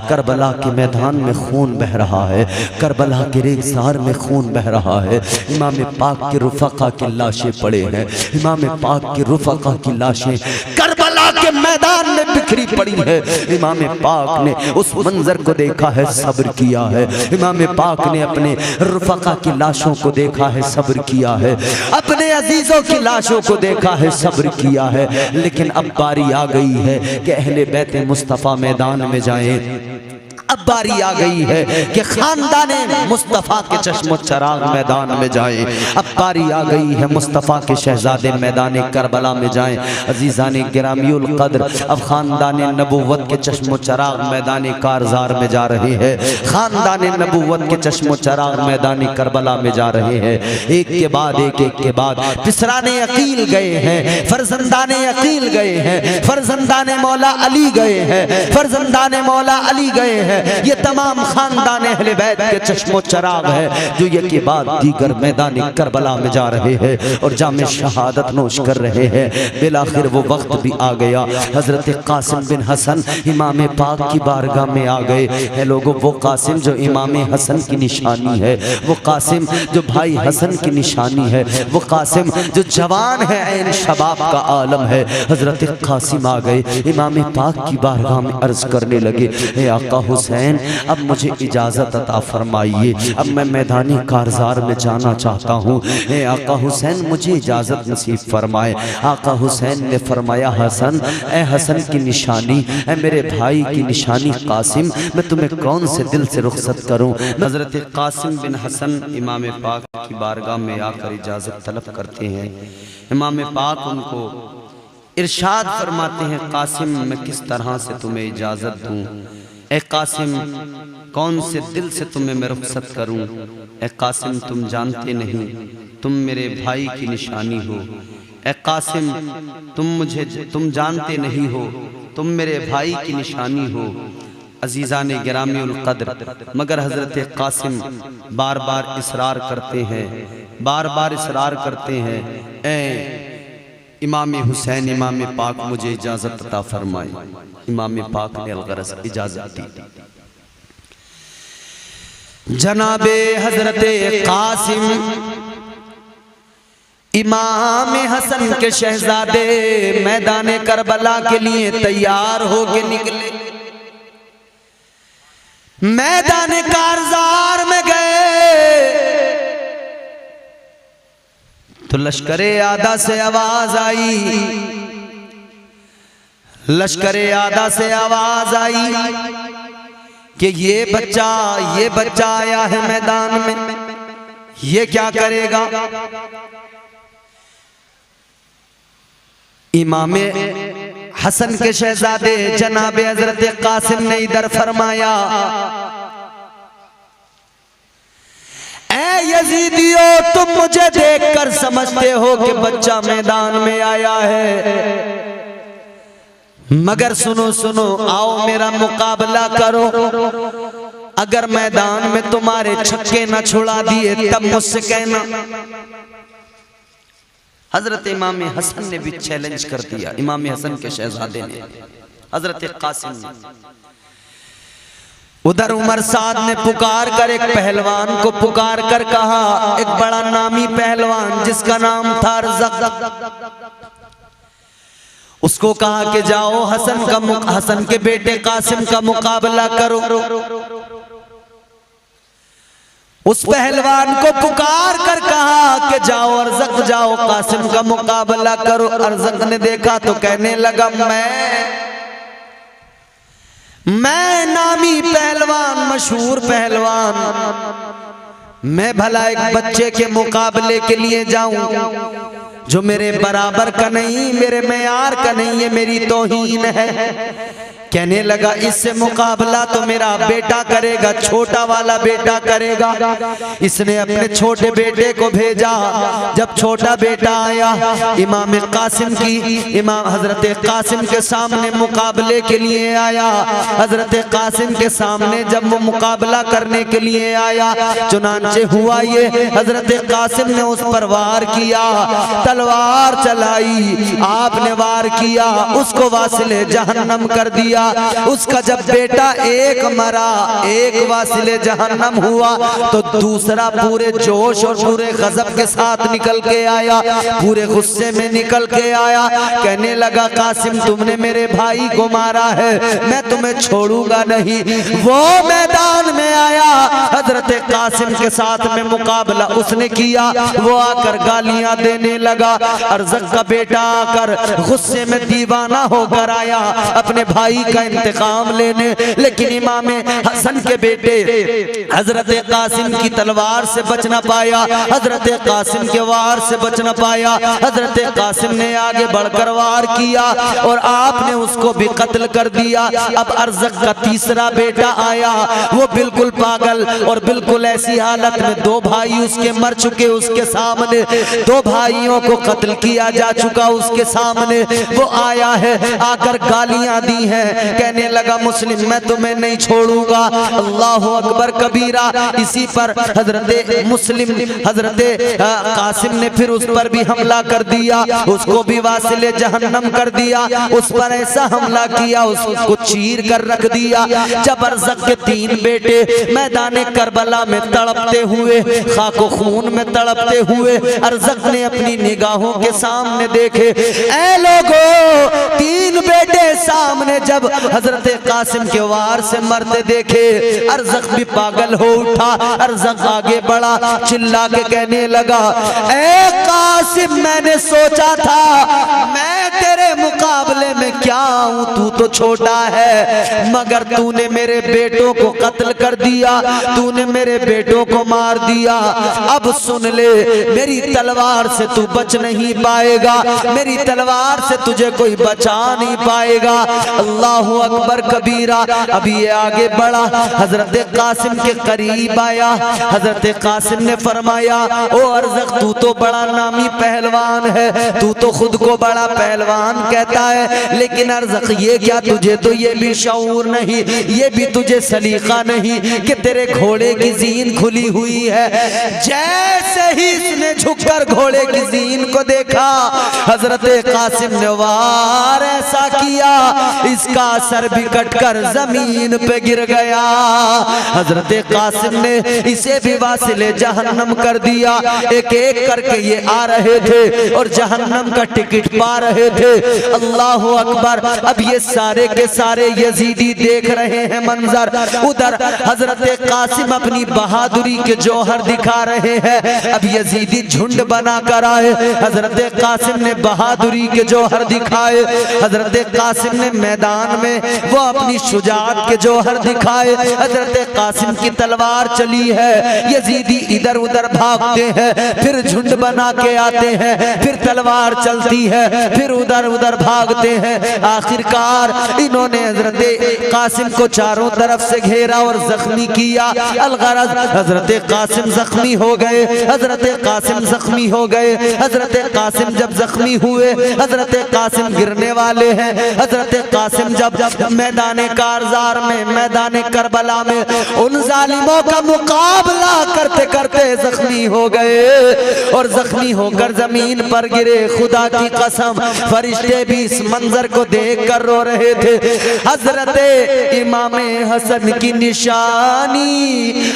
Karbala के मैदान में खून बह रहा है, करबला के रेगिस्तान में खून बह रहा है। इमाम पाक के रुफका की लाशें पड़े हैं, इमाम पाक के रुफका की लाशें करबला के मैदान में बिखरी पड़ी है। इमाम पाक ने उस मंजर को देखा है, सब्र किया है। इमाम पाक ने अपने रुफका की लाशों को देखा है, सब्र किया है। अपने अजीजों की लाशों को देखा है, सब्र किया है। लेकिन अब बारी आ गई है कि अहले बैत मुस्तफ़ा मैदान में जाएं। अब बारी आ गई है कि खानदाने मुस्तफ़ा के चश्मो चराग मैदान में जाएं। अब बारी आ गई है मुस्तफ़ा के शहजादे मैदान करबला में जाएं। अजीज़ाने गिरामीउल कद्र अब खानदाने नबूवत के चश्मो चराग मैदान कारजार में जा रहे हैं। खानदाने नबूवत के चश्मो चराग मैदान करबला में जा रहे हैं। एक के बाद एक, एक के बाद पिसराने अकील गए हैं, फरजंदाने अकील गए हैं, फरजंदाने मौला अली गए हैं, फरजंदाने मौला अली गए हैं। ये तमाम खानदान अहले बैत के चश्मो चराग है जो ये के बाद दीगर मैदान करबला में जा रहे हैं और जामे शहादत नोश कर रहे हैं। बिलाखिर वो वक्त भी आ गया, हजरत कासिम बिन हसन इमाम पाक की बारगाह में आ गए हैं। लोगों, वो कासिम जो इमाम हसन की निशानी है, वो कासिम जो भाई हसन की निशानी है, वो कासिम जो जवान है, ऐन शबाब का आलम है। हजरत कासिम आ गए, इमाम पाक की बारगाह में अर्ज करने लगे, हे आका हुसैन, अब मुझे इजाज़त अता फरमाइए, अब मैं मैदानी कारजार में जाना चाहता हूँ। हे आका हुसैन, मुझे इजाज़त नसीब फरमाए। आका हुसैन ने फरमाया, हसन, ए हसन की निशानी, ए मेरे भाई की निशानी कासिम, मैं तुम्हें कौन से दिल से रुखसत करूँ। हज़रत कासिम बिन हसन इमाम पाक की बारगाह में आकर इजाज़त तलब करते हैं। इमाम पाक उनको इरशाद फरमाते हैं, कासिम, मैं किस तरह से तुम्हें इजाज़त दूँ। ए कासिम, कौन से दिल से तुम्हें मैं रुखसत करूं। ए कासिम, तुम जानते नहीं, तुम मेरे भाई की निशानी हो। ए कासिम, तुम जानते नहीं हो, तुम मेरे भाई की निशानी हो। अजीज़ाने गिरामीउल कद्र, मगर हजरत कासिम बार बार इसरार करते हैं, बार बार इसरार करते हैं, ए इमाम हुसैन, इमाम पाक, मुझे इजाज़त अता फरमाए। इमाम पाक ने अलगरज इजाज़त दी। जनाबे हजरत कासिम इमाम हसन के शहजादे मैदान करबला के लिए तैयार होके निकले। मैदान कारजार में गए तो लश्करे आदा से आवाज आई, लश्करे आदा से आवाज आई कि ये बच्चा आया है मैदान में, ये क्या करेगा। इमाम हसन के शहजादे जनाब हजरत कासिम ने इधर फरमाया, ऐ यजीदियो, तुम मुझे देखकर समझते हो कि बच्चा मैदान में आया है, मगर सुनो सुनो, आओ मेरा मुकाबला करो। अगर मैदान में तुम्हारे छक्के न छुड़ा दिए तब मुझसे कहना। हजरत इमाम हसन ने भी चैलेंज कर दिया, इमाम हसन के शहजादे ने, हजरत कासिम ने। उधर उमर साद ने पुकार कर एक पहलवान को पुकार कर कहा, एक बड़ा नामी पहलवान जिसका नाम था रज़क, उसको कहा कि जाओ हसन के बेटे कासिम का मुकाबला करो। उस पहलवान को पुकार कर कहा कि जाओ अर्ज़क, जाओ कासिम का मुकाबला करो। अर्ज़क ने देखा तो कहने लगा, मैं नामी पहलवान, मशहूर पहलवान, मैं भला एक बच्चे के मुकाबले के लिए जाऊं जो मेरे बराबर का नहीं, मेरे मेयार का नहीं, ये मेरी तौहीन है। कहने लगा, इससे मुकाबला तो मेरा बेटा करेगा, छोटा वाला बेटा करेगा। इसने अपने छोटे बेटे को भेजा। जब छोटा बेटा आया, इमाम हजरत कासिम के सामने मुकाबले के लिए आया। हजरत कासिम के सामने जब वो मुकाबला करने के लिए आया, चुनांचे हुआ ये, हजरत कासिम ने उस पर वार किया, तलवार चलाई, आपने वार किया, उसको वासिले जहन्नम कर दिया। दिया। उसका जब बेटा एक मरा, एक वासिले जहन्नम हुआ, तो दूसरा पूरे जोश और पूरे गजब के साथ निकल के आया, पूरे गुस्से में निकल के आया। कहने लगा कासिम तुमने मेरे भाई को मारा है, मैं तुम्हें छोड़ूंगा नहीं। वो मैदान में आया, हजरत कासिम के साथ में मुकाबला उसने किया। वो आकर गालियां देने लगा। अरज़क का बेटा आकर गुस्से में दीवाना होकर आया अपने भाई का इंतकाम लेने, लेकिन इमाम हसन के बेटे हजरत कासिम की तलवार से बच न पाया, हजरत कासिम के वार से बच न पाया। हजरत कासिम ने आगे बढ़कर वार किया और आपने उसको भी कत्ल कर दिया। अब अरज़क का तीसरा बेटा आया, वो बिल्कुल पागल और बिल्कुल ऐसी हालत में, दो भाई उसके मर चुके, उसके सामने दो भाइयों को कत्ल किया जा चुका, उसके सामने वो आया है, आकर गालियां दी हैं। कहने लगा मुस्लिम मैं तुम्हें नहीं छोड़ूंगा। अल्लाह अकबर कबीरा। इसी पर हजरत मुस्लिम हजरत कासिम ने फिर उस पर भी हमला कर दिया, उसको भी वासिले जहन्नम कर दिया। उस पर ऐसा हमला किया, उसको चीर कर रख दिया। जब अरज़क के तीन बेटे मैदान करबला में तड़पते हुए, खाको खून में तड़पते हुए अरज़क ने अपनी निगाहों के सामने देखे। ऐ लोगों, तीन बेटे सामने जब हजरत कासिम के वार से मरते देखे, अरज़क भी पागल हो उठा। अरज़क आगे बढ़ा, चिल्ला के कहने लगा ऐ कासिम मैंने सोचा था मैं तेरे मुकाबले में क्या हूं, तू तो छोटा है, मगर तूने मेरे बेटों को कत्ल कर दिया, तूने मेरे बेटों को मार दिया। अब सुन ले, मेरी तलवार से तू बच नहीं पाएगा, मेरी तलवार से तुझे कोई बचा नहीं पाएगा। अल्लाहु अकबर कबीरा। अभी ये आगे बढ़ा, हजरत कासिम के करीब आया। हजरत कासिम ने फरमाया ओ अरज़क तू तो बड़ा नामी पहलवान है, तू तो खुद को बड़ा पहलवान कहता है, लेकिन अरज़क ये क्या, तुझे तो ये भी शऊर नहीं, ये भी तुझे सलीका नहीं कि तेरे घोड़े की जीन खुली हुई है। जैसे ही इसने झुककर घोड़े की जीन को देखा, हजरत कासिम ने वार ऐसा किया, इसका सर भी कटकर जमीन पे गिर गया। हजरत कासिम ने इसे भी वासिले जहन्नम कर दिया। एक एक करके ये आ रहे थे और जहन्नम का टिकट पा रहे थे। अल्लाह अकबर। अब ये सारे के सारे यजीदी देख रहे हैं मंजर। उधर हजरत कासिम अपनी बहादुरी के जौहर दिखा रहे हैं। अब यजीदी झुंड बना कर आए, हजरत कासिम ने बहादुरी के जौहर दिखाए। हजरत कासिम ने मैदान में वो अपनी शुजाअत के जौहर दिखाए। हजरत कासिम की तलवार चली है, यजीदी इधर उधर भागते हैं, फिर झुंड बना के आते हैं, फिर तलवार चलती है, फिर उधर उधर भागते हैं। आखिरकार इन्होंने हजरत कासिम को चारों तरफ से घेरा और जख्मी किया। अलगरज हजरत कासिम जख्मी हो गए, हजरत कासिम जख्मी हो गए। हजरत कासिम जब जख्मी हुए, हजरत कासिम गिरने वाले हैं। हजरत कासिम जब मैदान कारजार में, मैदान करबला में उन जालिमों का मुकाबला करते करते जख्मी हो गए और जख्मी होकर जमीन पर गिरे। खुदा की कसम फरिश्ते भी इस मंजर को देख कर रो रहे थे। हजरत इमाम हसन की निशानी,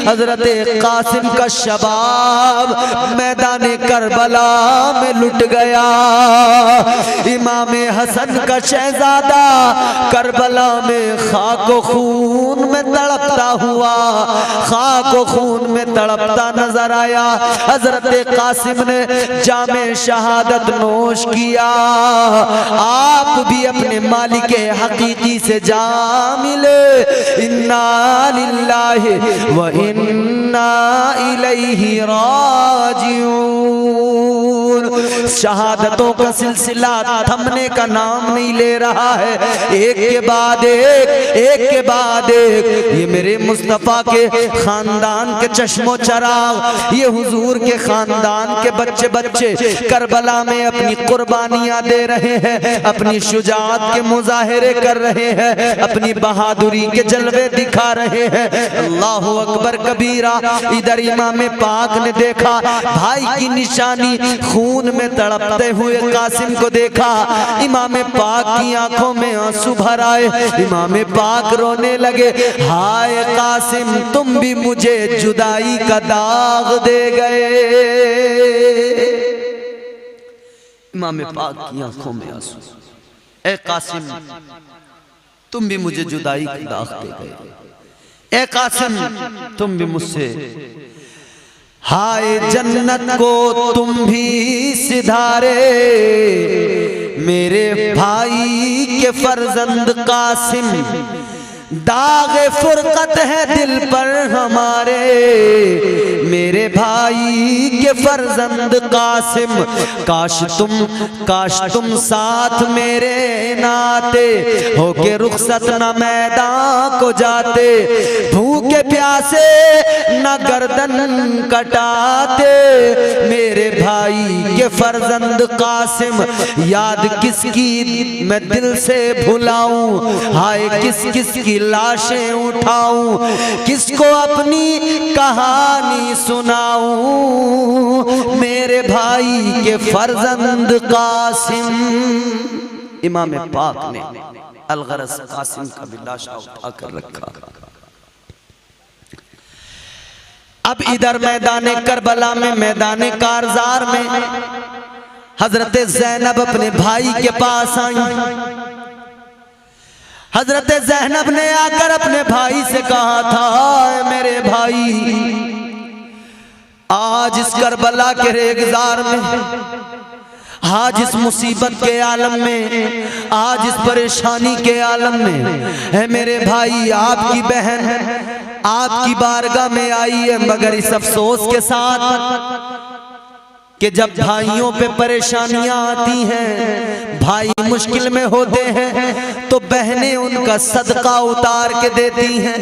हजरत कासिम का शबाब मैदान करबला में लुट गया। इमाम हसन का शहजादा करबला में खाको खून में तड़पता हुआ, खाको खून में तड़पता नजर आया। हजरत कासिम ने जामे शहादत नोश किया। आप भी अपने मालिक हकीकी से जा मिले। इन्ना लिल्लाहि व इन्ना इलैहि राजिऊन। शहादतों का सिलसिला थमने का नाम नहीं ले रहा है। एक के बाद एक, एक के बाद एक। ये मेरे मुस्तफा के खानदान के चश्मो चराग, ये हुजूर के खानदान के बच्चे बच्चे करबला में अपनी कुर्बानियां दे रहे हैं, अपनी शुजाअत के मुजाहिरे कर रहे हैं, अपनी बहादुरी के जलवे दिखा रहे हैं। अल्लाह अकबर कबीरा। इधर इमाम पाक ने देखा भाई की निशानी खून में तड़पते हुए कासिम को देखा, इमाम पाक की आंखों में आंसू भर आए। इमाम पाक रोने लगे, हाय कासिम तुम भी मुझे जुदाई का दाग दे गए। इमाम पाक की आंखों में आंसू, ए कासिम तुम भी मुझे जुदाई का दाग दे गए। ए कासिम तुम भी मुझसे, हाय जन्नत को तुम भी सिधारे, मेरे भाई के फर्जंद कासिम, दागे फुरकत है दिल पर हमारे, मेरे भाई के फर्जंद कासिम, काश तुम साथ मेरे नाते, होके रुखसत न मैदान को जाते, भूखे प्यासे न गर्दन कटाते, मेरे भाई के फर्जंद कासिम, याद किसकी मैं दिल से भुलाऊं, हाय किस किस की लाशें उठाऊं, किसको अपनी कहानी सुनाऊं, मेरे भाई के फर्जंद कासिम। इमाम पाक ने अलगरज कासिम का भी लाशा उठा कर रखा। अब इधर मैदान करबला में, मैदान कारजार में हजरत ज़ैनब अपने भाई के पास आई। हजरत ज़ैनब ने आकर अपने भाई से कहा था, मेरे भाई आज इस करबला के रेगिजार में, आज इस मुसीबत के आलम में, आज इस परेशानी के आलम में, है मेरे भाई आपकी बहन आपकी बारगाह में आई है, मगर इस अफसोस के साथ कि जब भाइयों पे परेशानियां आती हैं, भाई मुश्किल में होते हैं, तो बहनें उनका सदका उतार के देती हैं।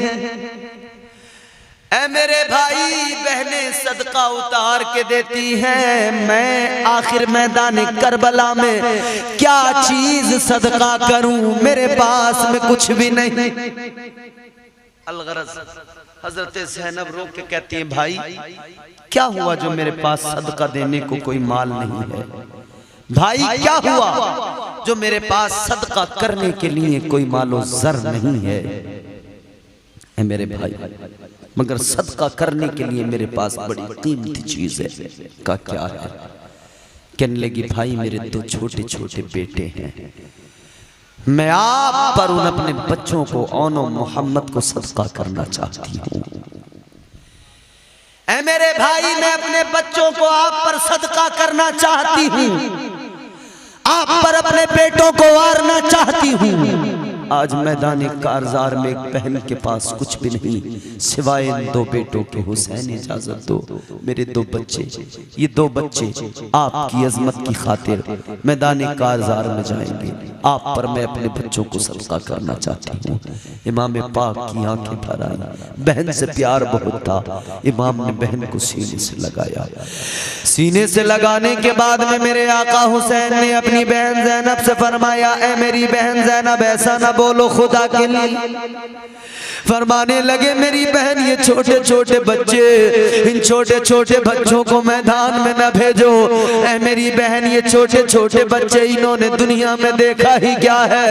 ऐ मेरे भाई बहनें सदका उतार के देती हैं, मैं आखिर मैदान करबला में क्या चीज सदका करूं, मेरे पास में कुछ भी नहीं। अलगरज हजरत ज़ैनब रो के कहती है, भाई क्या हुआ जो मेरे पास सदका देने को कोई माल नहीं है, भाई क्या हुआ जो मेरे पास सदका करने के लिए कोई मालो जर नहीं है। ऐ मेरे भाई मगर सदका करने के लिए मेरे पास बड़ी कीमती चीज है। का क्या है? कहने लगी, भाई मेरे दो छोटे छोटे बेटे हैं, मैं आप पर उन अपने बच्चों को औनो मोहम्मद को सदका करना चाहती हूँ। ऐ मेरे भाई मैं अपने बच्चों को आप पर सदका करना चाहती हूँ, आप पर अपने बेटों को वारना चाहती हूँ। आज मैदान कारजार में एक बहन के पास कुछ भी नहीं सिवाय इन दो बेटों के। हुसैन इजाजत दो, मेरे दो बच्चे, ये दो बच्चे आपकी अजमत की खातिर मैदान कारजार में जाएंगे, आप पर मैं अपने बच्चों को सदका करना चाहती हूँ। इमाम पाक की आंखें भर आई, बहन से प्यार बहुत था। इमाम ने बहन को सीने से लगाया। सीने से लगाने के बाद में मेरे आका हुसैन ने अपनी बहन ज़ैनब से फरमाया, ऐ मेरी बहन ज़ैनब ऐसा ना बोलो खुदा के लिए। फरमाने लगे, मेरी बहन ये छोटे छोटे बच्चे, इन छोटे छोटे बच्चों को मैदान में न भेजो। ऐ मेरी बहन ये छोटे छोटे बच्चे इन्होंने दुनिया में देखा ही क्या है।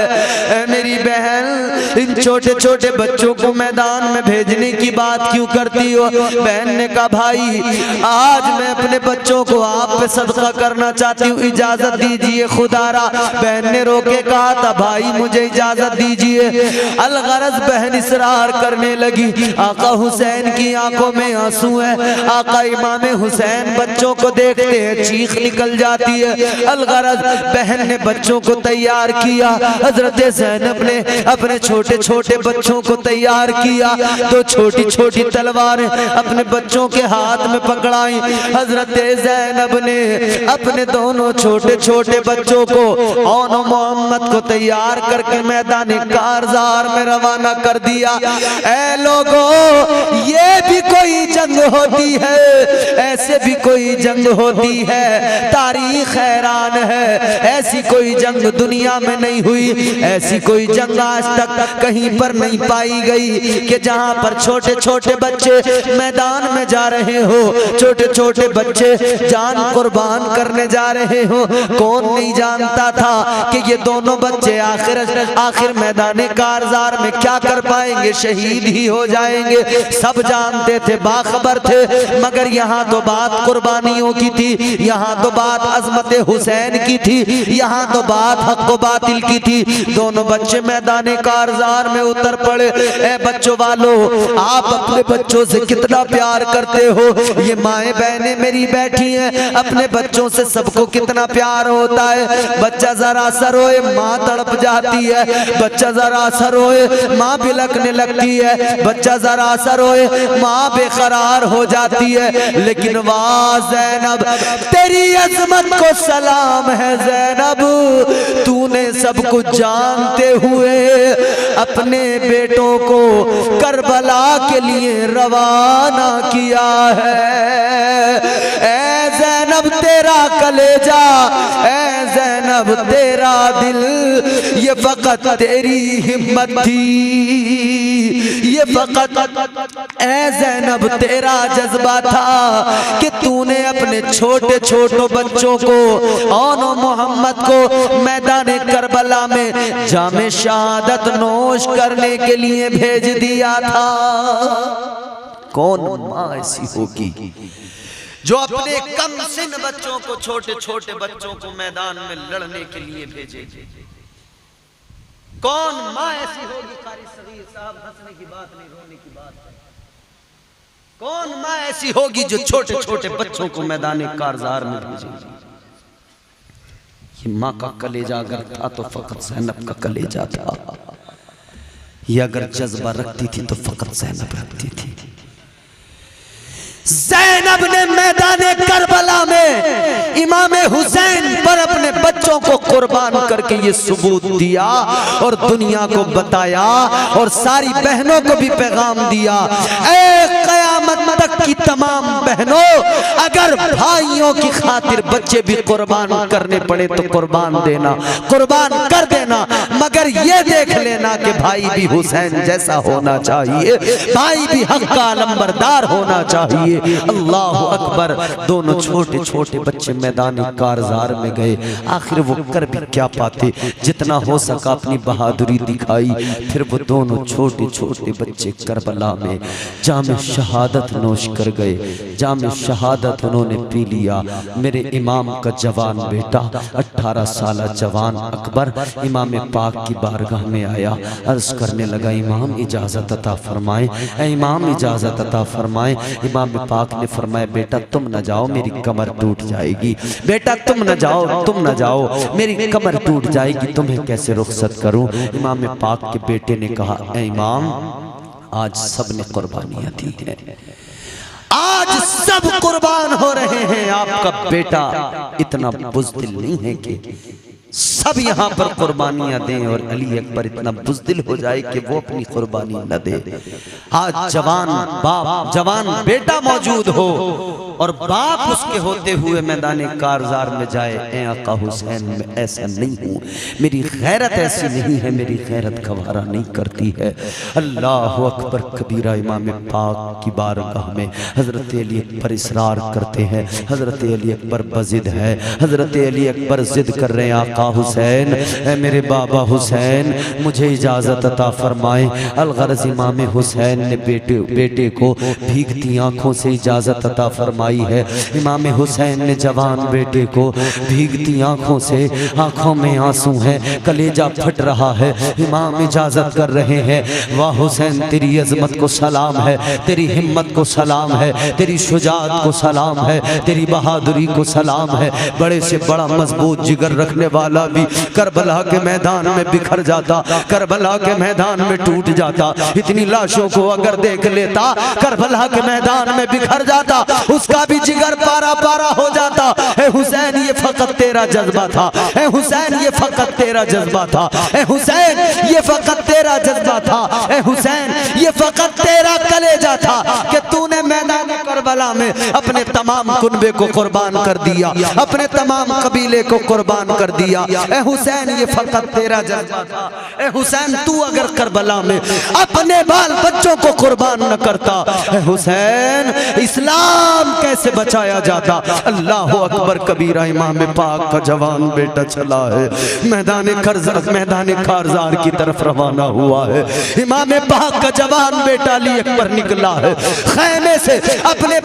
ऐ मेरी बहन इन छोटे छोटे बच्चों को मैदान में भेजने की बात क्यों करती हो? बहन ने कहा, भाई आज मैं अपने बच्चों को आप पे सदका करना चाहती हूँ, इजाजत दीजिए खुदारा। बहन ने रोके कहा था, भाई मुझे इजाजत दीजिए। अलगरज बहन इसरार करने लगी। आका हुसैन की आंखों में आंसू है। आका इमाम हुसैन बच्चों को देखते हैं चीख निकल जाती है। अलगरज बहन ने बच्चों को तैयार किया। हजरत ज़ैनब ने अपने छोटे छोटे बच्चों को तैयार किया। दो छोटी छोटी तलवारें अपने बच्चों के हाथ में पकड़ाई। हजरत ज़ैनब ने अपने दोनों छोटे छोटे बच्चों को और मोहम्मद को तैयार करके मैदान मैदान कारजार में रवाना कर दिया। ऐ लोगों, ये भी कोई जंग होती है, ऐसे भी कोई जंग होती है, तारीख हैरान है। ऐसी कोई जंग दुनिया में नहीं हुई, ऐसी कोई जंग आज तक कहीं पर नहीं पाई गई कि जहां पर छोटे छोटे बच्चे मैदान में जा रहे हो, छोटे छोटे बच्चे जान कुर्बान करने जा रहे हो। कौन नहीं जानता था कि ये दोनों बच्चे आखिर मैदान कारजार में क्या कर पाएंगे, शहीद ही हो जाएंगे। सब जानते थे, बाखबर थे, मगर यहाँ तो बात कुर्बानियों की थी, यहाँ तो बात अजमत हुसैन की थी, यहाँ तो बात हक व बातिल की थी। दोनों बच्चे मैदान कारजार में उतर पड़े। ए बच्चों वालों, आप अपने बच्चों से कितना प्यार करते हो? ये माएँ बहनें मेरी बैठी हैं, अपने बच्चों से सबको कितना प्यार होता है। बच्चा जरा सा रोए, माँ तड़प जाती है, बच्चा जरा सा रोए, माँ बिलखने लगती है, बच्चा जरा सा रोए, माँ बेकरार हो जाती है। लेकिन वाह ज़ैनब, तेरी अज़मत को सलाम है ज़ैनब, तूने सब कुछ जानते हुए अपने बेटों को करबला के लिए रवाना किया है। ऐ ज़ैनब तेरा कलेजा, ऐ ज़ैनब तेरा दिल, ये फकत तेरी हिम्मत थी, ये फकत ऐ ज़ैनब तेरा जज्बा था कि तूने अपने छोटे छोटे बच्चों को और मोहम्मद को मैदान करबला में जामे शहादत नोश करने के लिए भेज दिया था। कौन माँ ऐसी होगी जो अपने कम सिन बच्चों को, छोटे छोटे बच्चों को मैदान में लड़ने के लिए भेजेगी? कौन माँ ऐसी होगी? कारी सगीर साहब, हंसने की बात नहीं, रोने की बात है। कौन माँ ऐसी होगी जो छोटे छोटे बच्चों को मैदान कारजार में भेजेगी? ये माँ का कलेजा अगर था तो फकत ज़ैनब का कलेजा था। ये अगर जज्बा रखती थी तो फकत ज़ैनब रखती थी। ज़ैनब ने मैदान करबला में इमाम हुसैन पर अपने बच्चों को कुर्बान करके ये सबूत दिया और दुनिया को बताया और सारी बहनों को भी पैगाम दिया। ऐ क़यामत तक की तमाम बहनों, अगर भाइयों की खातिर बच्चे भी कुर्बान करने पड़े तो कुर्बान देना, कुर्बान कर देना, मगर ये देख लेना कि भाई भी हुसैन जैसा होना चाहिए, भाई भी हक का लंबरदार होना चाहिए। अल्लाह अकबर। दोनों छोटे छोटे बच्चे मैदान कारजार में गए। आखिर वो कर भी क्या पाते, जितना हो सका अपनी बहादुरी दिखाई। फिर वो दोनों छोटे छोटे बच्चे करबला में जामे शहादत नोश कर गए। जामे शहादत उन्होंने पी लिया। मेरे इमाम का जवान बेटा 18 साल जवान अकबर इमाम पाक की बारगाह में आया, अर्ज करने लगा, इमाम इजाजत अता फरमाए, इमाम इजाजत अता फरमाए। इमाम पाक ने फरमाया, बेटा तुम न जाओ, मेरी कमर टूट जाएगी। बेटा तुम न जाओ, तुम न जाओ, मेरी कमर टूट जाएगी, तुम्हें कैसे रुखसत करूं? इमाम पाक के बेटे ने कहा, ऐ इमाम, आज सब ने कुर्बानियां दी हैं, आज सब कुर्बान हो रहे हैं, आपका बेटा इतना बुज़दिल नहीं है कि सब यहाँ पर कुर्बानियां दें और अली अकबर इतना बुज़दिल हो जाए कि वो अपनी कुर्बानी न दे। आज जवान बाप, जवान बेटा मौजूद हो और बाप उसके होते हुए मैदान कारजार में जाए, ऐ आका हुसैन मैं ऐसा नहीं हूँ, मेरी गैरत ऐसी नहीं है, मेरी गैरत गवारा नहीं करती है। अल्लाह अकबर कबीरा। इमाम पाक की बारगाह में हज़रत अली अकबर इसरार करते हैं। हज़रत अली अकबर बज़िद है, हज़रत अली अकबर जिद कर रहे हैं, हुसैन, मेरे बाबा हुसैन, मुझे इजाजत अता फरमाए। अलगरज इमाम हुसैन ने बेटे को भीगती आंखों से इजाजत अता फरमाई है। इमाम हुसैन ने जवान बेटे को भीगती आंखों से, आंखों में आंसू है, कलेजा फट रहा है, इमाम इजाजत कर रहे हैं, वाह हुसैन तेरी अजमत को सलाम है, तेरी हिम्मत को सलाम है, तेरी शुजाअत को सलाम है, तेरी बहादुरी को सलाम है। बड़े से बड़ा मजबूत जिगर रखने वाला भी करबला के मैदान में बिखर जाता, करबला के मैदान में टूट जाता। इतनी लाशों को अगर देख लेता, करबला के मैदान में बिखर जाता, उसका उसका भी जिगर पारा पारा हो जाता। ए हुसैन ये फकत तेरा जज्बा था, ए हुसैन ये फकत तेरा जज्बा था, ए हुसैन ये फकत तेरा जज्बा था, ए हुसैन ये फकत तेरा कलेजा था कि तूने मैदान करबला में अपने तमाम कुनबे को कुर्बान कर दिया, अपने तमाम कबीले को कुर्बान कर दिया। ए हुसैन ये फकत तेरा जज्बा था। ए हुसैन तू अगर करबला में अपने बाल बच्चों को कुर्बान न करता, ए हुसैन इस्लाम कैसे बचाया जाता। अल्लाह अकबर कबीरा। इमाम पाक का जवान बेटा चला है, मैदान कारजार की तरफ रवाना हुआ है। इमाम पाक का जवान बेटा अली अकबर निकला है खैमे से, अपने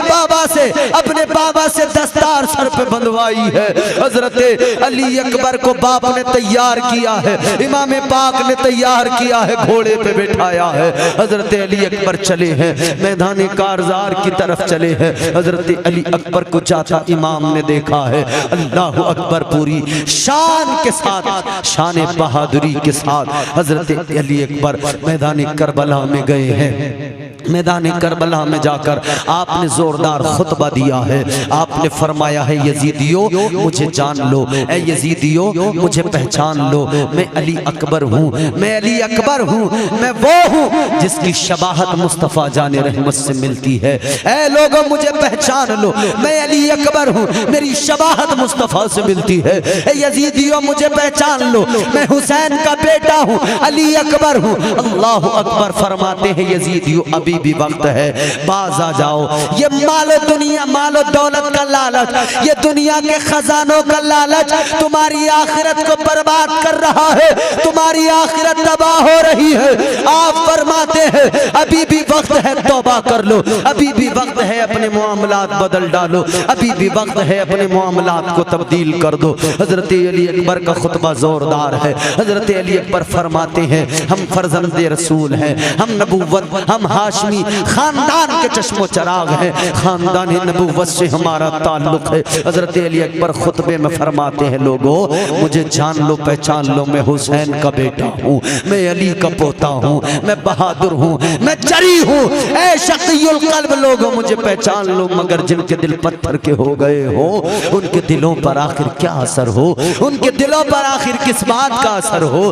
बाबा से दस्तार सर पे बंधवाई है। हजरत अली अकबर को बाप ने तैयार किया है, इमाम पाक ने तैयार किया है, घोड़े पे बैठाया है। हजरत अली अकबर चले हैं, मैदान कारजार की तरफ चले हैं। हजरत अली अकबर को जाता इमाम ने देखा है। अल्लाह अकबर पूरी शान के साथ, शान बहादुरी के साथ हजरत अली अकबर मैदान करबला में गए हैं। मैदान करबला में जाकर आपने जोरदार खुतबा दिया है। आपने फरमाया है यजीदियो मुझे जान लो, ए यजीदियो मुझे पहचान लो, मैं अली अकबर हूँ, मैं अली अकबर हूँ, मैं वो हूँ जिसकी शबाहत मुस्तफ़ा जाने रहमत से मिलती है। ए लोगों मुझे पहचान लो, मैं अली अकबर हूँ, मेरी शबाहत मुस्तफ़ा से मिलती है। ए यजीदियो मुझे पहचान लो, मैं हुसैन का बेटा हूँ, अली अकबर हूँ। अल्लाह अकबर फरमाते हैं यजीदियो अभी भी वक्त है, बाज आ जाओ। ये मालो दुनिया, मालो दौलत का लालच, ये दुनिया के खजानों का लालच तुम्हारी आखिरत को बर्बाद कर रहा है, तुम्हारी आखिरत तबाह हो रही है। आप फरमाते हैं अभी भी वक्त है, तौबा कर लो, अभी भी वक्त है, अपने मामलात बदल डालो, अभी भी वक्त है, अपने मामलात को तब्दील कर दो। हजरत अली अकबर का खुतबा जोरदार है। हजरत अली अकबर फरमाते हैं हम फर्जंदे रसूल हैं, हम नबूवत, हम हाशमी खानदान के चश्मो चराग हैं, खानदान नबूवत से हमारा ताल्लुक है। हजरत अली अकबर खुतबे में फरमाते हैं लोगों मुझे जान लो, पहचान लो, मैं हुसैन का बेटा हूँ, मैं अली का पोता हूँ, मैं बहादुर हूँ, मैं जरी हूँ। ऐ शक़ीयुल क़ल्ब लोगों मुझे पहचान लो। मगर जिनके दिल पत्थर के हो गए हो उनके दिलों पर आखिर क्या असर हो, उनके दिलों पर आखिर किस बात का असर हो।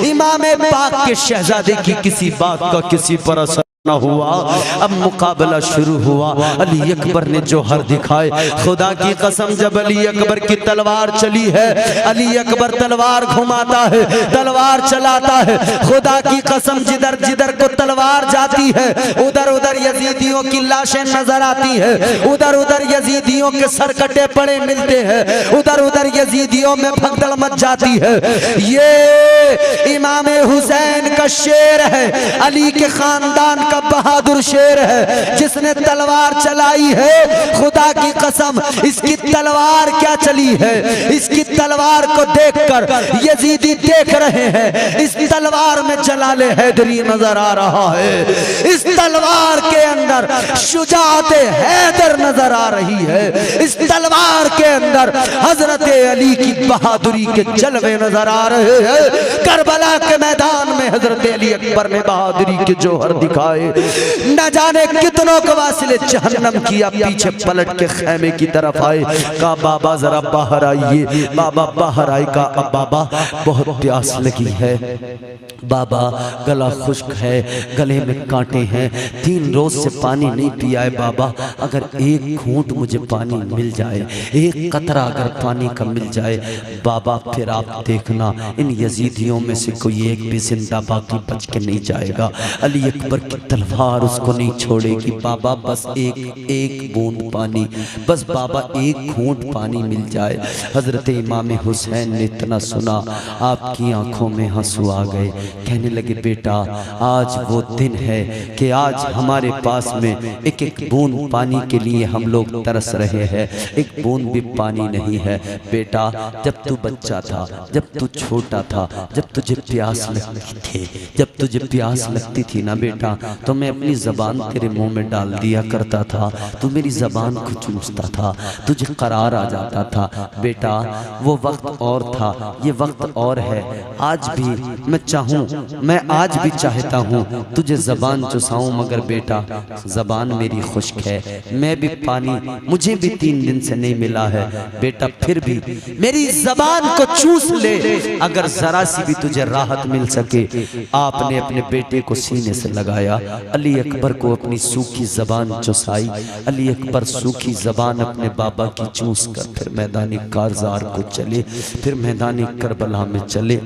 इमाम पाक के शहजादे की किसी बात का किसी पर असर न हुआ। अब मुकाबला शुरू हुआ। अली अकबर ने जोहर दिखाए। खुदा की कसम जब अली अकबर की तलवार चली है, अली अकबर तलवार घुमाता है, तलवार चलाता है, खुदा की कसम जिधर जिधर को तलवार जाती है उधर उधर यजीदियों की लाशें नजर आती है, उधर उधर यजीदियों के सर कटे पड़े मिलते हैं, उधर उधर यजीदियों में भगदड़ मच जाती है। ये इमाम हुसैन का शेर है, अली के खानदान का बहादुर शेर है जिसने तलवार चलाई है। खुदा की कसम इसकी तलवार क्या चली है, इसकी तलवार को देखकर यजीदी देख रहे हैं, इस तलवार में जलाले हैदरी नजर आ रहा है, इस तलवार के अंदर शुजाअते हैदर नजर आ रही है, इस तलवार के अंदर हजरत अली की बहादुरी के जलवे नजर आ रहे हैं। करबला के मैदान में हजरत अली अकबर ने बहादुरी के जोहर दिखाए। न जाने कितनों के वासिले जहन्नम किया, पीछे पलट के खैमे की तरफ आए। कहा बाबा जरा बाहर आइए। बाबा बाहर आए। कहा बाबा बहुत प्यास लगी है, बाबा गला खुश्क है, गले में कांटे हैं, 3 रोज से पानी नहीं पिया है बाबा, अगर एक घूंट मुझे पानी मिल जाए, एक कतरा अगर पानी का मिल जाए बाबा, फिर आप देखना इन यजीदियों में से कोई एक भी जिंदा बाकी बच के नहीं जाएगा। अली अकबर की तलवार उसको नहीं छोड़ेगी। बाबा बस एक बूंद पानी, बस बाबा एक घूंट पानी मिल जाए। हजरत इमाम हुसैन ने इतना सुना आपकी आंखों में आंसू आ गए। कहने लगे बेटा आज वो दिन है कि आज हमारे पास में एक एक बूंद पानी के लिए हम लोग तरस रहे हैं, एक बूंद भी पानी नहीं है। बेटा जब तू बच्चा था, जब तू छोटा था, जब तुझे प्यास लगती थी, जब तुझे प्यास लगती थी ना बेटा, तो मैं अपनी ज़बान तेरे मुंह में डाल दिया करता था, तू मेरी ज़बान को चूसता था, तुझे करार आ जाता था। बेटा वो वक्त और था, ये वक्त और है। आज भी मैं चाहूँ, मैं आज भी चाहता हूँ तुझे ज़बान चुसाऊँ, मगर बेटा ज़बान मेरी खुश्क है, मैं भी पानी मुझे भी 3 दिन से नहीं मिला है। बेटा फिर भी मेरी ज़बान को चूस ले, अगर जरा सी भी तुझे राहत मिल सके। आपने अपने बेटे को सीने से लगाया, अली अकबर को अपनी सूखी ज़बान चुसाई। अली अकबर सूखी ज़बान अपने बाबा की चूस कर फिर मैदानी कारज़ार को चले, फिर मैदानी करबला में चले।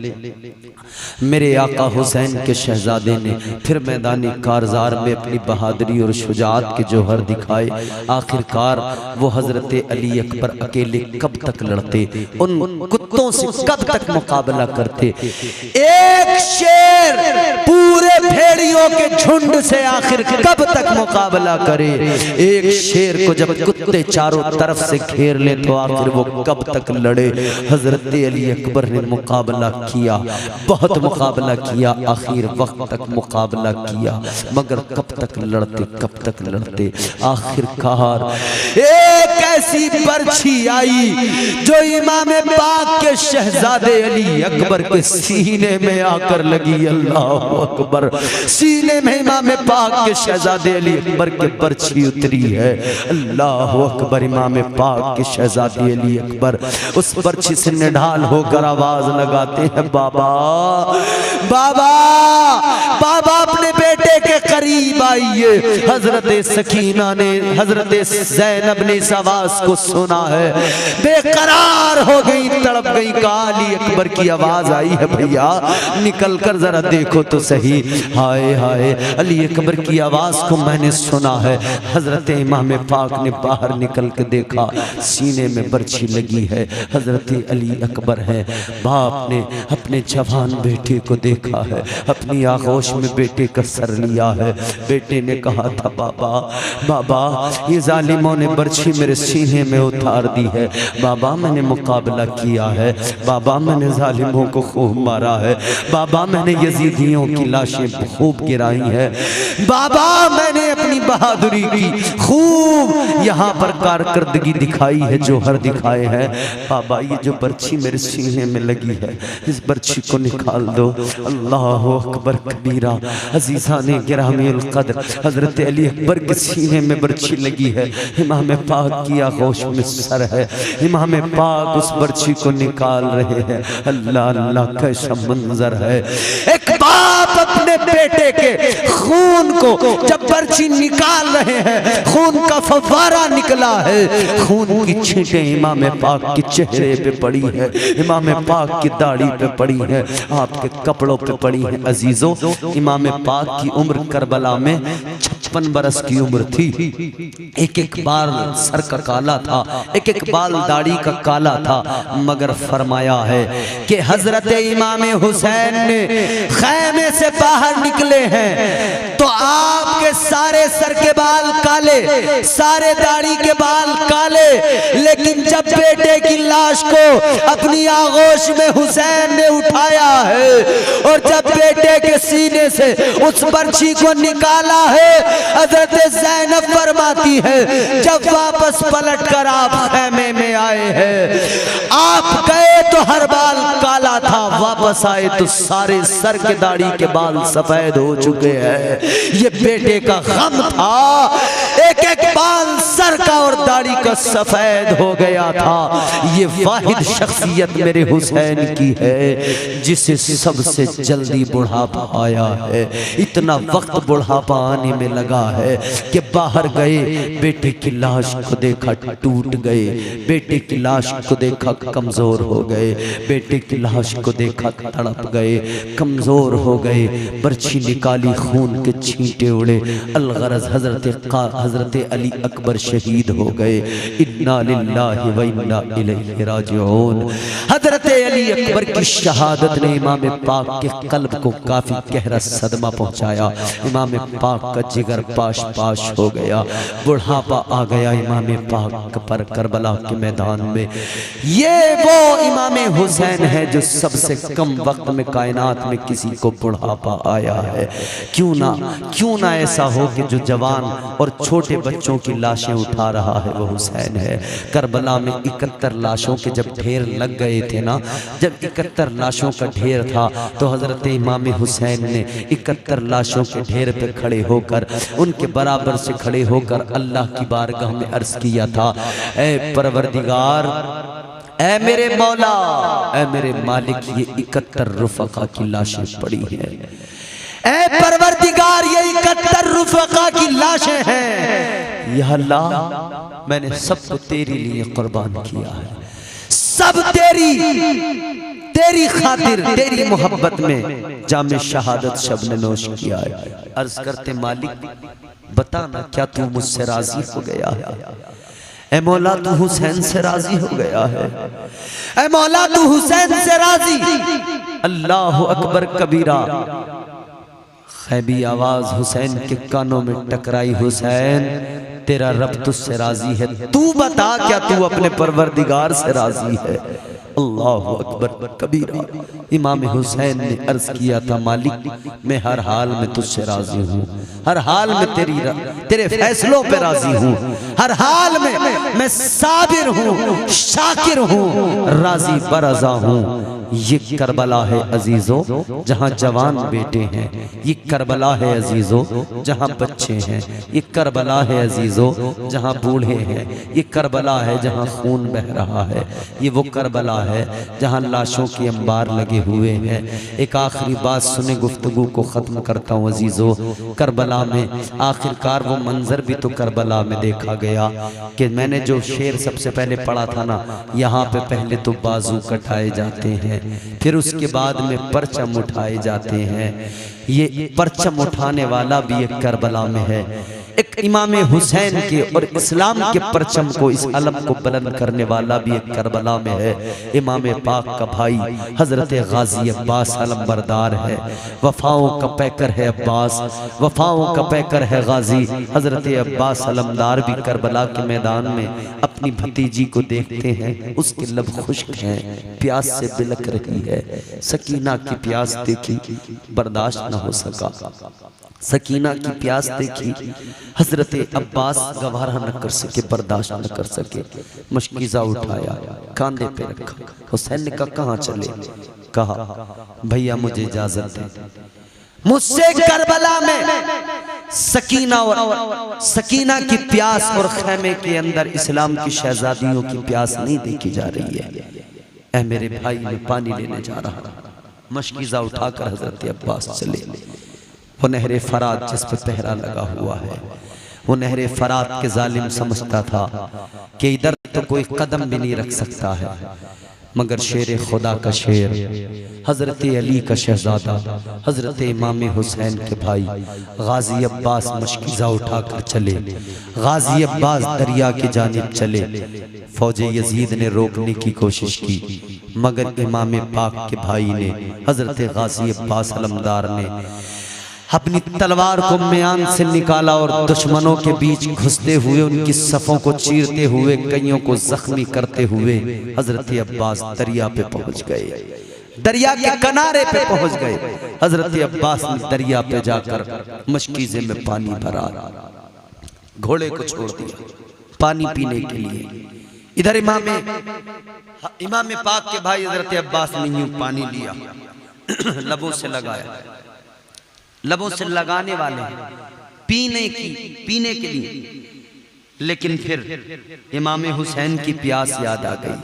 मेरे आका हुसैन के शहजादे ने फिर मैदानी कारज़ार में अपनी बहादुरी और शुजाअत के जौहर दिखाए। आखिरकार वो हजरत अली अकबर अकेले कब तक लड़ते, उन कुत्तों से कब तक मुकाबला करते। एक शेर पूरे भेड़ियों के झुंड से आखिर कब तक मुकाबला करे। एक शेर को जब कुत्ते चारों तरफ से घेर ले तो आखिर वो कब तक लड़े। हजरत अली अकबर ने मुकाबला किया, बहुत मुकाबला किया, आखिर वक्त तक मुकाबला किया, मगर कब तक लड़ते, कब तक लड़ते। आखिरकार एक ऐसी बर्छी आई जो इमाम पाक के शहजादे अली अकबर के सीने में आकर लगी। अल्लाह अकबर, सीने में इमाम पाक के शहजादे अली अकबर के बर्छी उतरी है। अल्लाह अकबर, इमाम पाक के शहजादे अली अकबर उस बर्छी से निढाल होकर आवाज लगाते हैं, बाबा बाबा बाबा अपने बेटे के करीब आइए। हजरत सकीना ने, हजरत ज़ैनब ने इस आवाज को सुना है, बेकरार हो गई, तड़प गई। कहा अली अकबर की आवाज आई है, भैया निकल कर जरा देखो तो सही। हाय हाय, अली अकबर की आवाज को मैंने सुना है। हजरत इमाम पाक ने बाहर निकल के देखा, सीने में बर्छी लगी है, हजरत अली अकबर है। बाप ने अपने जवान बेटे को देखा है, अपनी आगोश में बेटे का सर लिया है। बेटे ने कहा था, बाबा बाबा ये जालिमों ने बर्छी मेरे सीने में उतार दी है। बाबा मैंने मुकाबला किया है, बाबा मैंने जालिमों को खूब मारा है, बाबा मैंने यजीदियों की लाशें खूब गिराई है, बाबा मैंने अपनी बहादुरी की खूब यहाँ पर कारकर्दगी दिखाई है, जौहर दिखाए हैं। बाबा ये जो बर्छी मेरे सीने में लगी है, इस बर्छी को निकाल दो। अल्लाह अकबर कबीरा। अजीज़ा ने गिरामी उल कद्र, हजरत अली अकबर के सीने में बर्छी लगी है, इमाम पाक की आगोश में सर है, इमाम पाक उस बर्छी को निकाल रहे हैं। अल्लाह अल्लाह कैसा मंजर है। एक बाप अपने बेटे के खून को जब बर्छी निकाल रहे हैं, खून का फव्वारा निकला है, खून की छींटें इमाम पाक के चेहरे पे पड़ी है, इमाम पाक की दाढ़ी पे पड़ी है, आपके कपड़ों पे पड़ी है। अजीजों, इमाम पाक की उम्र करबला में 56 बरस की उम्र थी। एक एक बाल सर का काला था, एक एक बाल दाढ़ी का काला था, मगर फरमाया है कि हजरत इमाम हुसैन ने खैमे से बाहर निकले हैं तो आपके सारे सर के बाल काले, सारे दाढ़ी के बाल काले, लेकिन जब बेटे की लाश को अपनी आगोश में हुसैन ने उठाया है और जब बेटे के सीने से उस बर्छी को निकाला है, हज़रत ज़ैनब फरमाती है जब वापस पलट कर आप खैमे में आए हैं, आप गए तो हर बाल काला था, वापस आए तो सारे सर के दाढ़ी के बाल सफेद हो चुके हैं। ये बेटे का गम था, एक एक बाल सर का और दाढ़ी का सफेद हो गया था। ये वाहिद शख्सियत मेरे हुसैन की है जिसे सबसे जल्दी बुढ़ापा आया है। इतना वक्त बुढ़ापा आने में लगा है कि बाहर गए, बेटे की लाश को देखा टूट गए, बेटे की लाश को देखा कमजोर हो गए, बेटे की लाश को देखा तड़प गए, कमजोर हो गए। बर्छी निकाली, खून के छींटे उड़े। अलगरज हजरत अली अकबर शहीद हो गए। इन्ना लिल्लाहि व इन्ना इलैहि राजिऊन। हजरत अली अकबर की शहादत ने इमाम पाक के कल्ब को काफी गहरा सदमा पहुंचाया। इमाम पाक का जिगर पाश पाश हो गया, बुढ़ापा आ गया इमाम पाक पर करबला के मैदान में। ये वो इमाम हुसैन है जो सबसे कम वक्त में कायनात में किसी को बुढ़ापा आया है। क्यों ना ऐसा हो कि जो जवान और छोटे बच्चों की लाशें उठा रहा है वो हुसैन है। करबला में 71 लाशों के जब ढेर लग गए थे ना, जब 71 लाशों का ढेर था तो हजरत इमाम हुसैन ने 71 लाशों के ढेर पे खड़े होकर, उनके बराबर से खड़े होकर अल्लाह की बारगाह में अर्ज किया था, ऐ परवरदिगार, ऐ मेरे मौला, ऐ मेरे मालिक, ये 71 रुफका की लाशें पड़ी हैं। ऐ परवरदिगार, ये 71 रुफका की लाशें हैं। या अल्लाह, मैंने सबको तेरे लिए कुर्बान किया है, सब तेरी खातिर, तेरी मोहब्बत में जामे शहादत शब ने नोश किया है। अर्ज करते, मालिक बताना क्या तू मुझसे राजी हो गया है? ऐ मौला, तू हुसैन से राजी हो गया है? ऐ मौला, तू हुसैन से राजी? अल्लाह अकबर कबीरा। खैबी आवाज हुसैन के कानों में टकराई, हुसैन तेरा रब तुझसे राजी है, तू बता क्या तू अपने परवरदिगार से राजी है? अल्लाह अकबर कबीरा। इमाम हुसैन ने अर्ज किया था, मालिक मैं हर हाल में तुझसे राजी हूँ, हर हाल में तेरे फैसलों पे राजी हूँ, हर हाल में मैं साबिर हूँ, शाकिर हूँ, राजी बरज़ा हूँ। ये करबला है अजीजों जहाँ जवान बेटे हैं, ये करबला है अजीजों जहाँ बच्चे हैं, ये करबला है अजीजों जहाँ बूढ़े हैं, ये करबला है जहाँ खून बह रहा है, ये वो करबला है जहाँ लाशों के अंबार लगे हुए हैं। एक आखिरी बात सुने, गुफ्तगू को ख़त्म करता हूँ अजीजों। करबला में आखिरकार वो मंजर भी तो करबला में देखा गया कि मैंने जो शेर सबसे पहले पढ़ा था ना, यहाँ पे पहले तो बाजू कटाए जाते हैं, फिर उसके बाद में परचम उठाए जाते हैं। ये परचम उठाने वाला भी एक करबला में है। एक इमाम हुसैन के और इस्लाम के परचम को, इस अलम को बुलंद करने वाला भी एक करबला में है। इमाम पाक का भाई हजरत गाजी अब्बास अलमबरदार है, वफाओं का पैकर है अब्बास, वफाओं का पैकर है गाजी हजरत अब्बास अलमदार भी करबला के मैदान में अपनी भतीजी को देखते हैं, उसके लब खुश्क हैं, प्यास से बिलक रही है। सकीना की प्यास देखी, बर्दाश्त न हो सका, सकीना की प्यास देखी, हजरत अब्बास गवारा न कर सके, बर्दाश्त न कर सके, मशकीज़ा उठाया, कांधे पे रखा। हुसैन ने कहा कहाँ चले? कहा भैया मुझे इजाजत दे, मुझसे करबला में सकीना की प्यास और खैमे के अंदर इस्लाम की शहजादियों की प्यास नहीं देखी जा रही है। ऐ मेरे भाई, मैं पानी लेने जा रहा हूँ। मशकीज़ा उठाकर हजरत अब्बास चले। वो नहरे फरात जिस पर पहरा लगा हुआ है, वो नहरे फरात के जालिम समझता था कि इधर तो कोई कदम भी नहीं रख सकता है, मगर शेर खुदा का शेर, हजरत अली का शहजादा, हजरत इमाम हुसैन के भाई गाजी अब्बास मशकीज़ा उठाकर चले। गाजी अब्बास दरिया की जानिब चले। फौजे यजीद ने रोकने की कोशिश की, मगर इमाम पाक के भाई ने, हजरत गाजी अब्बास अलमदार ने अपनी तलवार को म्यान से निकाला और दुश्मनों के बीच घुसते हुए, उनकी सफ़ों को चीरते हुए, कईयों को जख्मी करते हुए हजरत अब्बास दरिया पे पहुंच गए, दरिया के किनारे पे पहुंच गए। हजरत अब्बास ने दरिया पे जाकर मशकीज़े में पानी भरा, घोड़े को छोड़ दिया पानी पीने के लिए। इधर इमाम पाक के भाई हजरत अब्बास ने यूं पानी लिया, लबों से लगाया, लबों से लगाने वाले पीने के लिए, लेकिन फिर इमाम हुसैन की प्यास याद आ गई।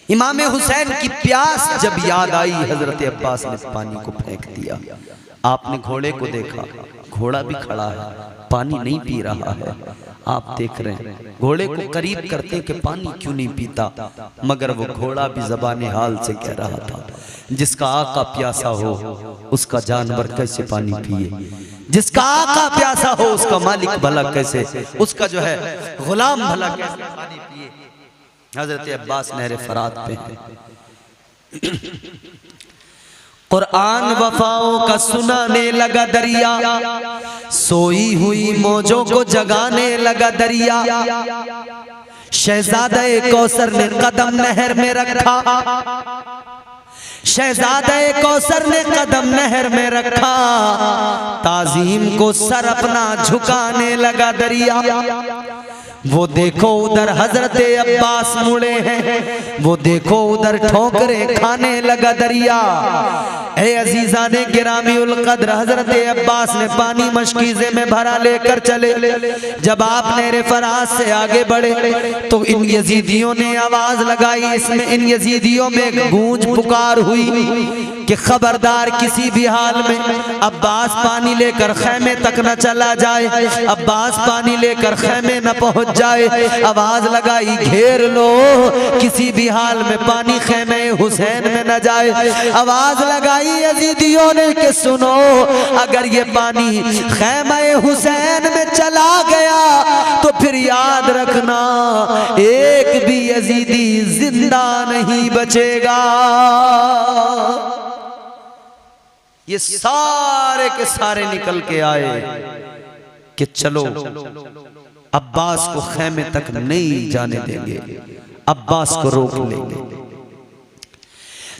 इमाम हुसैन की प्यास जब याद आई, हजरत अब्बास ने पानी को फेंक दिया। आपने घोड़े को देखा, घोड़ा भी खड़ा है, पानी नहीं पी रहा है। आप देख रहे हैं, घोड़े को करीब करते कि पानी क्यों नहीं पीता, मगर वो घोड़ा भी ज़बाने हाल से कह रहा था, जिसका आका प्यासा हो उसका जानवर कैसे पानी पिए। जिसका आका प्यासा हो उसका मालिक भला कैसे, उसका जो है गुलाम भला कैसे पानी पिए। हजरत अब्बास नहर फरात पे है। कुरान वफाओं का सुनाने लगा दरिया, सोई हुई मौजों को जगाने लगा दरिया। शहजादे कौसर ने कदम नहर में रखा, शहजादे कौसर ने कदम नहर में रखा, ताजीम को सर अपना झुकाने लगा दरिया। वो देखो उधर हजरत अब्बास मुड़े हैं, वो देखो उधर ठोकरें खाने लगा दरिया। ए अजीजा ने गिरामी उल कद्र हजरत अब्बास ने पानी मशकीज़े में भरा लेकर चले। जब आप नहर फरात से आगे बढ़े तो इन यजीदियों ने आवाज लगाई, इसमें इन यजीदियों में गूंज पुकार हुई कि खबरदार किसी भी हाल में अब्बास पानी लेकर खैमे तक न चला जाए, अब्बास पानी लेकर खैमे न पहुंच जाए। आवाज लगाई घेर लो, किसी भी हाल में पानी खैमे हुसैन में न जाए। आवाज लगाई यजीदियों ने कि सुनो, अगर ये पानी खैमे हुसैन में चला गया तो फिर याद रखना एक भी यजीदी जिंदा नहीं बचेगा। ये सारे के सारे निकल के आए कि चलो अब्बास को खैमे तक नहीं जाने देंगे, अब्बास को रोक लेंगे।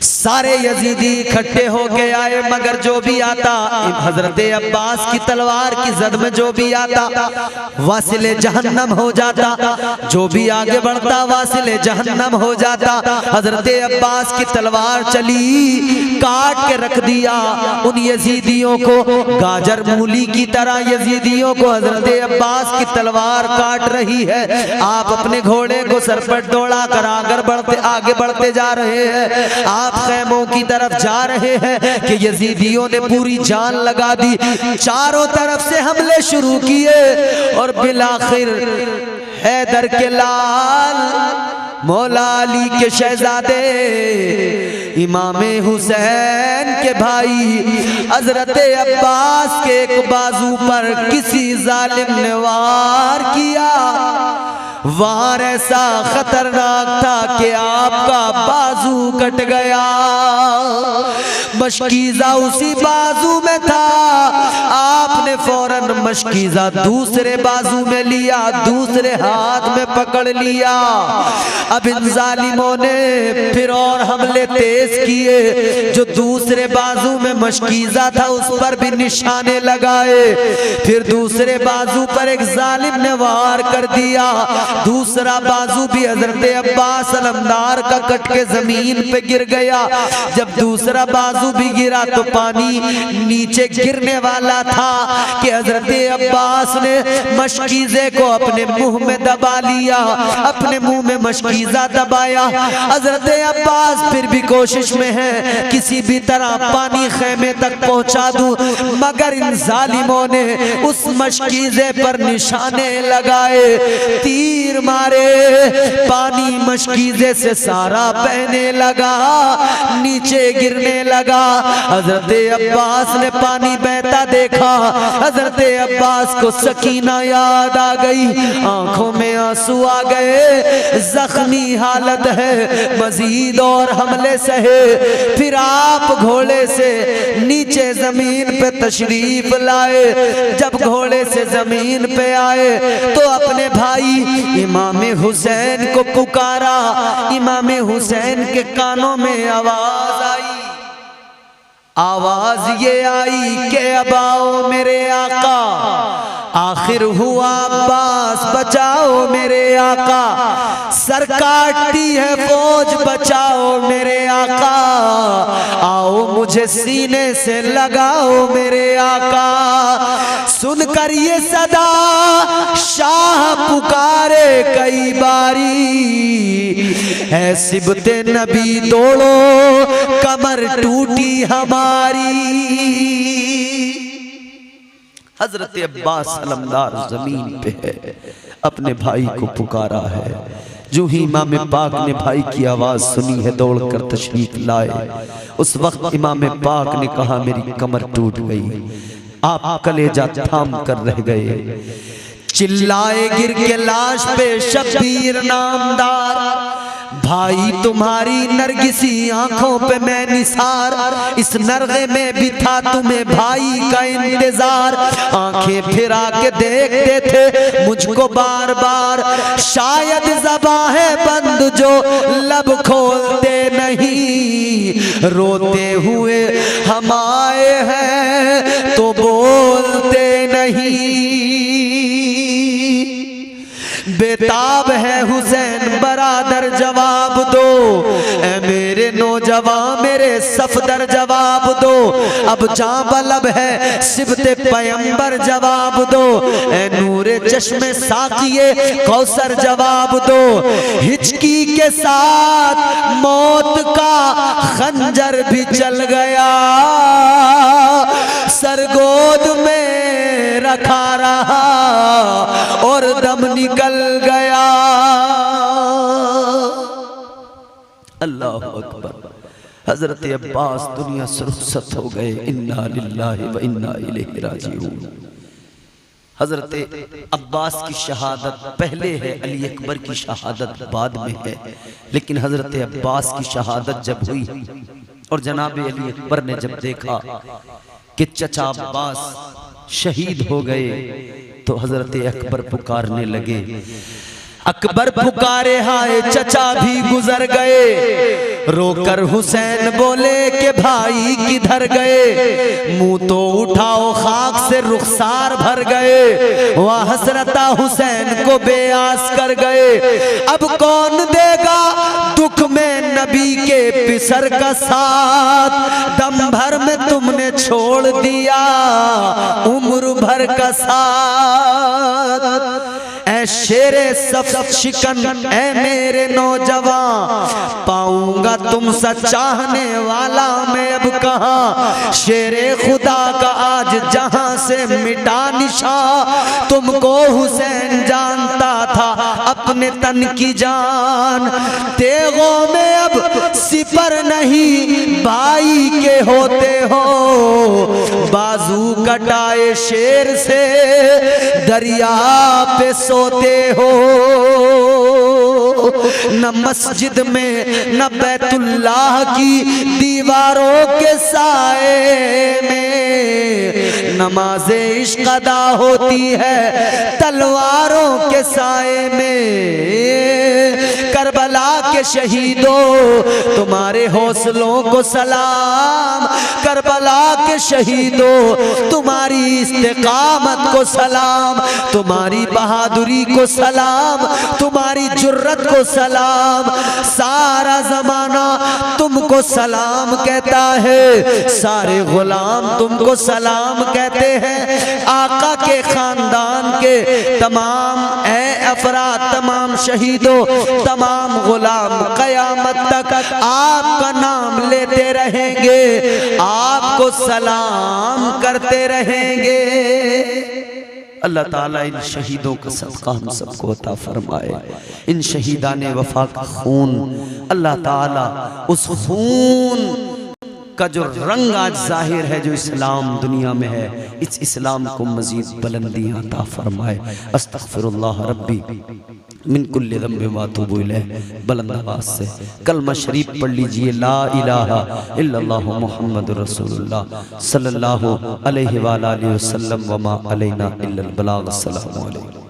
सारे यजीदी इकट्ठे होके आए, मगर जो भी आता हजरत अब्बास की तलवार की जद में जो भी आता वासिले जहन्नम हो जाता, जो भी आगे बढ़ता वासिले जहन्नम हो जाता। हजरत अब्बास की तलवार चली, काट के रख दिया उन यजीदियों को, गाजर मूली की तरह यजीदियों को हजरत अब्बास की तलवार काट रही है। आप अपने घोड़े को सर पर दौड़ा कर आगे बढ़ते जा रहे हैं। आप खैमों की तरफ जा रहे हैं कि यजीदियों ने पूरी जान लगा दी, चारों तरफ से हमले शुरू किए और बिलाखिर हैदर के लाल मौला अली के शहजादे इमाम हुसैन के भाई हजरत अब्बास के एक बाजू पर किसी जालिम ने वार किया। वार ऐसा खतरनाक था कि आपका बाजू कट गया। मशकीज़ा उसी बाजू में था, आपने फौरन मशकीज़ा दूसरे बाजू में लिया, दूसरे हाथ में पकड़ लिया। अब इन जालिमों ने फिर और हमले तेज किए, जो दूसरे बाजू में मशकीज़ा था उस पर भी निशाने लगाए। फिर दूसरे बाजू पर एक जालिम ने वार कर दिया, दूसरा बाजू भी हजरत अब्बास अलमदार का कट के जमीन पे गिर गया। जब दूसरा बाजू भी गिरा तो पानी नीचे गिरने वाला था कि हजरत अब्बास ने मशकीज़े को अपने मुंह में दबा लिया, अपने मुंह में मशकीज़ा दबाया। हजरत अब्बास फिर भी कोशिश में है किसी भी तरह पानी खैमे तक पहुंचा दूं, मगर इन जालिमों ने उस मशकीज़े पर निशाने लगाए, तीर मारे, पानी मशकीज़े से सारा बहने लगा, नीचे गिरने लगा। हजरत अब्बास ने पानी बहता देखा, हजरत अब्बास को सकीना याद आ गई, आंखों में आंसू आ गए, जख्मी हालत है, मजीद और हमले सहे। फिर आप घोड़े से नीचे जमीन पे तशरीफ लाए। जब घोड़े से जमीन पे आए तो अपने भाई इमाम हुसैन को पुकारा। इमाम हुसैन के कानों में आवाज आई, आवाज ये आई कि अब आओ मेरे आका, आखिर हुआ अब्बास बचाओ मेरे आका, सर काटती है फौज बचाओ मेरे आका, आओ मुझे सीने से लगाओ मेरे आका। सुनकर ये सदा शाह पुकारे कई बारी, है सिबते नबी दौड़ो कमर टूटी हमारी। हजरत अब्बास अलमदार जमीन पे है, अपने भाई को पुकारा है। जो ही इमाम पाक ने भाई की आवाज सुनी है दौड़कर तशरीफ लाए। उस वक्त इमाम पाक ने कहा मेरी कमर टूट गई, आप कलेजा थाम कर रह गए। चिल्लाए गिर के लाश पे शब्बीर नामदार, भाई तुम्हारी नरगिसी आंखों पे मैं निसार, इस नरगे में भी था तुम्हें भाई का इंतजार। आंखें फिरा के देखते थे मुझको बार बार, शायद ज़बां है बंद जो लब खोलते नहीं। रोते हुए हम आए हैं तो बोलते नहीं। बेताब है हुसैन बरादर जवाब दो, ऐ मेरे नौजवान मेरे सफदर जवाब दो। अब जां बलब है सिबते पैगंबर जवाब दो, ऐ नूरे चश्मे साकिए कौसर जवाब दो। हिचकी के साथ मौत का खंजर भी चल गया, सरगोद में रखा रहा और दम निकल गया। अल्लाह अकबर। हजरत अब्बास दुनिया से रुखसत हो गए। इन्ना लिल्लाहि व इन्ना इलैहि राजिऊन। हजरत अब्बास की शहादत पहले है, अली अकबर की शहादत बाद में है। लेकिन हजरत अब्बास की शहादत जब हुई और जनाब अली अकबर ने जब देखा कि चचा अब्बास शहीद हो गए, तो हजरत अकबर पुकारने लगे। अकबर पुकारे हाय चचा भी गुजर गए। रोकर हुसैन बोले कि भाई किधर गए। मुंह तो उठाओ खाक से रुखसार भर गए। वह हसरता हुसैन को बेआस कर गए। अब कौन देगा दुख में नबी के पिसर का साथ। दम भर में तुमने छोड़ दिया उम्र भर का साथ। ऐ शेरे सफ शिकन ऐ मेरे नौजवान, पाऊंगा तुम सा चाहने वाला मैं अब कहाँ। शेरे खुदा का आज जहां से मिटा निशान। तुमको हुसैन जानता था अपने तन की जान। तेगों में अब सिपर नहीं भाई के होते हो। बाजू कटाए शेर से दरिया पे सोते हो। न मस्जिद में न बैतुल्लाह की दीवारों के साए में नमाज़े इश्क अदा होती है तलवारों के साए में। करबला के शहीदों तुम्हारे हौसलों को सलाम। करबला के शहीदों तुम्हारी इस्तिकामत को सलाम। तुम्हारी बहादुरी को सलाम, तुम्हारी जुर्रत को सलाम। सारा जमाना तुमको सलाम कहता है, सारे गुलाम तुमको सलाम कहते हैं। आका के खानदान के तमाम ऐ अफराद, तमाम शहीदों, तमाम गुलाम कयामत तक आपका नाम लेते रहेंगे, आपको सलाम करते रहेंगे। अल्लाह ताला इन शहीदों का सदका हम सबको अता फरमाए। इन शहीदाने वफा का खून, अल्लाह ताला उस खून का जो रंग आज जाहिर है, जो इस्लाम दुनिया में है, इस इस्लाम को मजीद बुलंदियां अता फरमाए। अस्तगफिरुल्लाह रब्बी मिन कुल्लि ज़ंबि व अतूबु इलैह। बुलंद आवाज़ से कलमा शरीफ पढ़ लीजिए, ला इलाहा इल्लल्लाह मुहम्मदुर रसूलुल्लाह सल्लल्लाहु अलैहि व आलिहि वसल्लम व मा अलैना इल्लल बलाग। अस्सलामु अलैकुम।